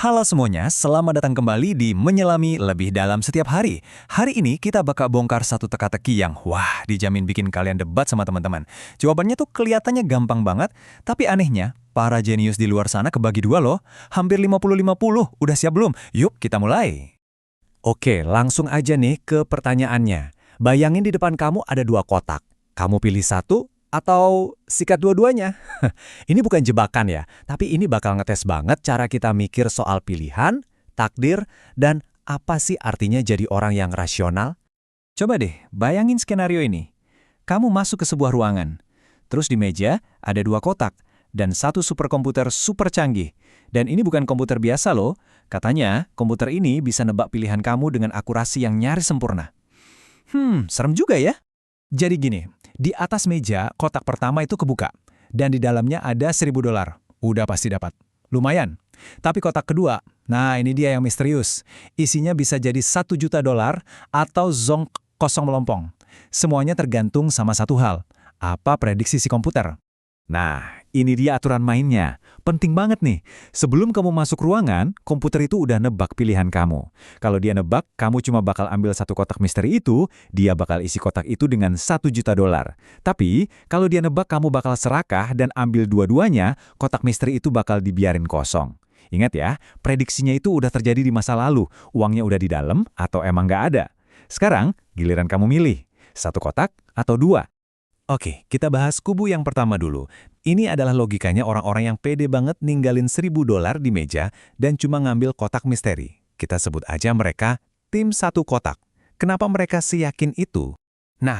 Halo semuanya, selamat datang kembali di Menyelami Lebih Dalam Setiap Hari. Hari ini kita bakal bongkar satu teka-teki yang, wah, dijamin bikin kalian debat sama teman-teman. Jawabannya tuh kelihatannya gampang banget, tapi anehnya, para jenius di luar sana kebagi dua loh. Hampir 50-50, udah siap belum? Yuk, kita mulai. Oke, langsung aja nih ke pertanyaannya. Bayangin di depan kamu ada dua kotak. Kamu pilih satu atau sikat dua-duanya? Ini bukan jebakan ya, tapi ini bakal ngetes banget cara kita mikir soal pilihan, takdir, dan apa sih artinya jadi orang yang rasional? Coba deh, bayangin skenario ini. Kamu masuk ke sebuah ruangan. Terus di meja ada dua kotak dan satu superkomputer super canggih. Dan ini bukan komputer biasa loh. Katanya, komputer ini bisa nebak pilihan kamu dengan akurasi yang nyaris sempurna. Serem juga ya. Jadi gini, di atas meja kotak pertama itu kebuka. Dan di dalamnya ada $1.000. Udah pasti dapat. Lumayan. Tapi kotak kedua, nah ini dia yang misterius. Isinya bisa jadi $1 juta atau zonk kosong melompong. Semuanya tergantung sama satu hal. Apa prediksi si komputer? Nah, ini dia aturan mainnya. Penting banget nih. Sebelum kamu masuk ruangan, komputer itu udah nebak pilihan kamu. Kalau dia nebak, kamu cuma bakal ambil satu kotak misteri itu, dia bakal isi kotak itu dengan $1 juta. Tapi, kalau dia nebak kamu bakal serakah dan ambil dua-duanya, kotak misteri itu bakal dibiarin kosong. Ingat ya, prediksinya itu udah terjadi di masa lalu. Uangnya udah di dalam atau emang nggak ada. Sekarang, giliran kamu milih. Satu kotak atau dua? Oke, kita bahas kubu yang pertama dulu. Ini adalah logikanya orang-orang yang pede banget ninggalin $1.000 di meja dan cuma ngambil kotak misteri. Kita sebut aja mereka tim satu kotak. Kenapa mereka seyakin itu? Nah,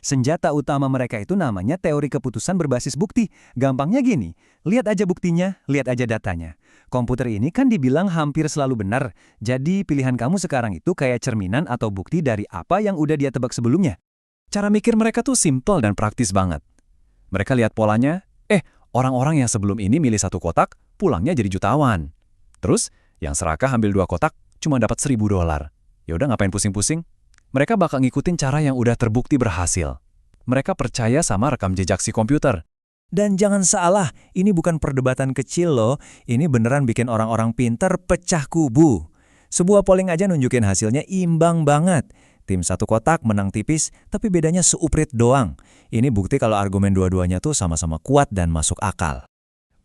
senjata utama mereka itu namanya teori keputusan berbasis bukti. Gampangnya gini, lihat aja buktinya, lihat aja datanya. Komputer ini kan dibilang hampir selalu benar, jadi pilihan kamu sekarang itu kayak cerminan atau bukti dari apa yang udah dia tebak sebelumnya. Cara mikir mereka tuh simpel dan praktis banget. Mereka lihat polanya, orang-orang yang sebelum ini milih satu kotak, pulangnya jadi jutawan. Terus, yang serakah ambil dua kotak, cuma dapat $1.000. Yaudah ngapain pusing-pusing? Mereka bakal ngikutin cara yang udah terbukti berhasil. Mereka percaya sama rekam jejak si komputer. Dan jangan salah, ini bukan perdebatan kecil loh. Ini beneran bikin orang-orang pinter pecah kubu. Sebuah polling aja nunjukin hasilnya imbang banget. Tim satu kotak menang tipis, tapi bedanya seuprit doang. Ini bukti kalau argumen dua-duanya tuh sama-sama kuat dan masuk akal.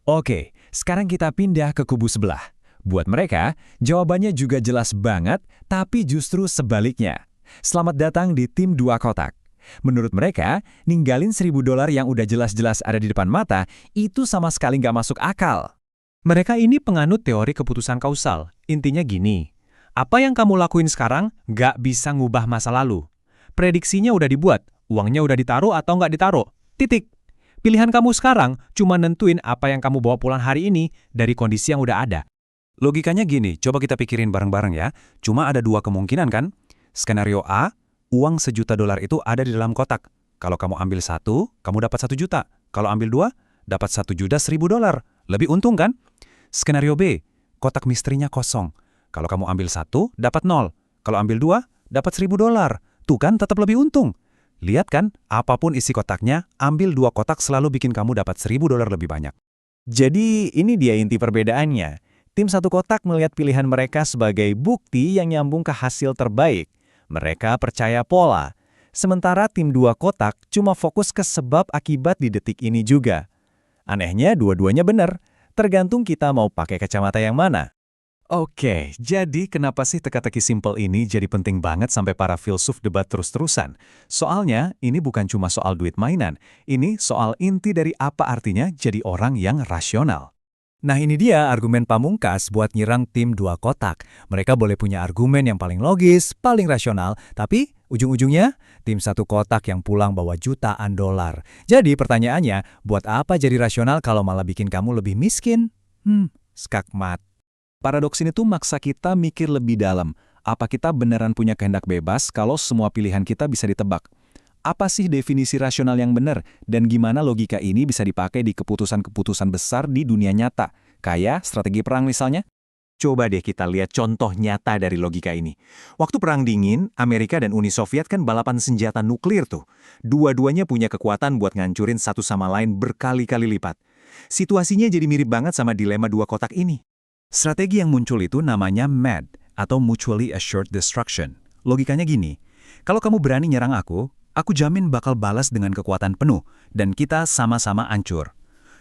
Oke, sekarang kita pindah ke kubu sebelah. Buat mereka, jawabannya juga jelas banget, tapi justru sebaliknya. Selamat datang di tim dua kotak. Menurut mereka, ninggalin $1.000 yang udah jelas-jelas ada di depan mata, itu sama sekali nggak masuk akal. Mereka ini penganut teori keputusan kausal. Intinya gini. Apa yang kamu lakuin sekarang nggak bisa ngubah masa lalu. Prediksinya udah dibuat, uangnya udah ditaruh atau nggak ditaruh. Titik. Pilihan kamu sekarang cuma nentuin apa yang kamu bawa pulang hari ini dari kondisi yang udah ada. Logikanya gini, coba kita pikirin bareng-bareng ya. Cuma ada dua kemungkinan kan? Skenario A, uang $1 juta itu ada di dalam kotak. Kalau kamu ambil satu, kamu dapat $1 juta. Kalau ambil dua, dapat $1 juta $1.000. Lebih untung kan? Skenario B, kotak misterinya kosong. Kalau kamu ambil satu, dapat 0. Kalau ambil dua, dapat $1.000. Tuh kan tetap lebih untung. Lihat kan, apapun isi kotaknya, ambil dua kotak selalu bikin kamu dapat $1.000 lebih banyak. Jadi ini dia inti perbedaannya. Tim satu kotak melihat pilihan mereka sebagai bukti yang nyambung ke hasil terbaik. Mereka percaya pola. Sementara tim dua kotak cuma fokus ke sebab akibat di detik ini juga. Anehnya dua-duanya benar. Tergantung kita mau pakai kacamata yang mana. Oke, jadi kenapa sih teka-teki simpel ini jadi penting banget sampai para filsuf debat terus-terusan? Soalnya, ini bukan cuma soal duit mainan, ini soal inti dari apa artinya jadi orang yang rasional. Nah ini dia argumen pamungkas buat nyerang tim dua kotak. Mereka boleh punya argumen yang paling logis, paling rasional, tapi ujung-ujungnya tim satu kotak yang pulang bawa jutaan dolar. Jadi pertanyaannya, buat apa jadi rasional kalau malah bikin kamu lebih miskin? Skakmat. Paradoks ini tuh maksa kita mikir lebih dalam. Apa kita beneran punya kehendak bebas kalau semua pilihan kita bisa ditebak? Apa sih definisi rasional yang benar? Dan gimana logika ini bisa dipakai di keputusan-keputusan besar di dunia nyata? Kayak strategi perang misalnya? Coba deh kita lihat contoh nyata dari logika ini. Waktu Perang Dingin, Amerika dan Uni Soviet kan balapan senjata nuklir tuh. Dua-duanya punya kekuatan buat ngancurin satu sama lain berkali-kali lipat. Situasinya jadi mirip banget sama dilema dua kotak ini. Strategi yang muncul itu namanya MAD, atau Mutually Assured Destruction. Logikanya gini, kalau kamu berani nyerang aku jamin bakal balas dengan kekuatan penuh, dan kita sama-sama hancur.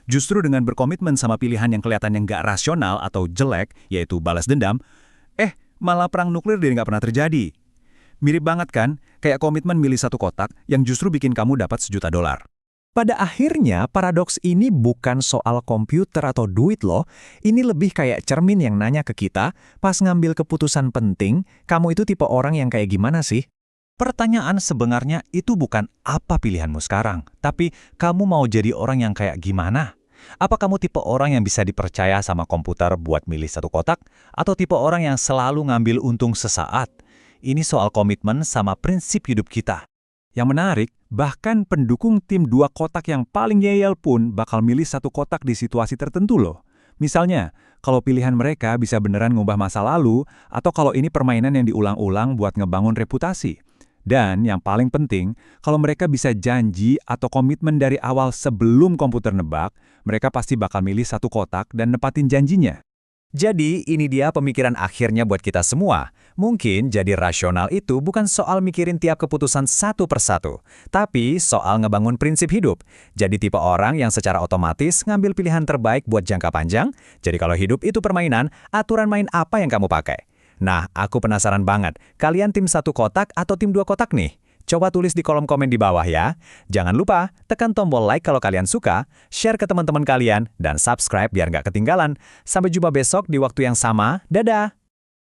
Justru dengan berkomitmen sama pilihan yang kelihatannya nggak rasional atau jelek, yaitu balas dendam, malah perang nuklir jadi nggak pernah terjadi. Mirip banget kan, kayak komitmen milih satu kotak yang justru bikin kamu dapat $1 juta. Pada akhirnya, paradoks ini bukan soal komputer atau duit loh. Ini lebih kayak cermin yang nanya ke kita, pas ngambil keputusan penting, kamu itu tipe orang yang kayak gimana sih? Pertanyaan sebenarnya itu bukan apa pilihanmu sekarang, tapi kamu mau jadi orang yang kayak gimana? Apa kamu tipe orang yang bisa dipercaya sama komputer buat milih satu kotak, atau tipe orang yang selalu ngambil untung sesaat? Ini soal komitmen sama prinsip hidup kita. Yang menarik, bahkan pendukung tim 2 kotak yang paling ngeyel pun bakal milih satu kotak di situasi tertentu loh. Misalnya, kalau pilihan mereka bisa beneran ngubah masa lalu, atau kalau ini permainan yang diulang-ulang buat ngebangun reputasi. Dan yang paling penting, kalau mereka bisa janji atau komitmen dari awal sebelum komputer nebak, mereka pasti bakal milih satu kotak dan nepatin janjinya. Jadi, ini dia pemikiran akhirnya buat kita semua. Mungkin jadi rasional itu bukan soal mikirin tiap keputusan satu persatu, tapi soal ngebangun prinsip hidup. Jadi tipe orang yang secara otomatis ngambil pilihan terbaik buat jangka panjang. Jadi kalau hidup itu permainan, aturan main apa yang kamu pakai? Nah, aku penasaran banget, kalian tim 1 kotak atau tim 2 kotak nih? Coba tulis di kolom komen di bawah ya. Jangan lupa, tekan tombol like kalau kalian suka, share ke teman-teman kalian, dan subscribe biar nggak ketinggalan. Sampai jumpa besok di waktu yang sama. Dadah!